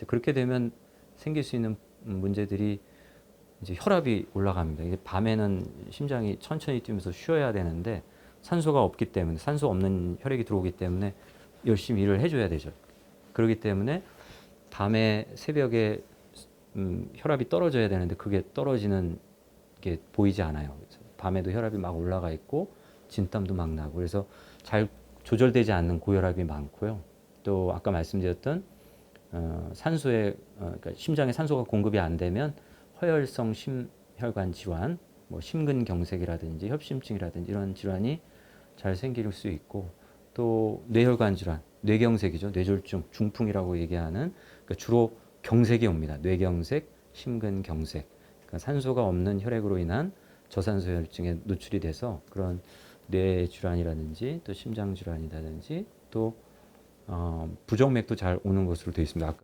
이제 그렇게 되면 생길 수 있는 문제들이 이제 혈압이 올라갑니다. 이제 밤에는 심장이 천천히 뛰면서 쉬어야 되는데 산소가 없기 때문에 산소 없는 혈액이 들어오기 때문에 열심히 일을 해줘야 되죠. 그렇기 때문에 밤에 새벽에 혈압이 떨어져야 되는데 그게 떨어지는 게 보이지 않아요. 그래서 밤에도 혈압이 막 올라가 있고 진땀도 막 나고 그래서 잘 조절되지 않는 고혈압이 많고요. 또 아까 말씀드렸던 산소에 그러니까 심장에 산소가 공급이 안 되면 허혈성 심혈관 질환, 뭐 심근경색이라든지 협심증이라든지 이런 질환이 잘 생길 수 있고 또 뇌혈관 질환, 뇌경색이죠. 뇌졸중, 중풍이라고 얘기하는 그러니까 주로 경색이 옵니다. 뇌경색, 심근경색. 그러니까 산소가 없는 혈액으로 인한 저산소 혈증에 노출이 돼서 그런 뇌 질환이라든지 또 심장 질환이라든지 또 부정맥도 잘 오는 것으로 되어 있습니다.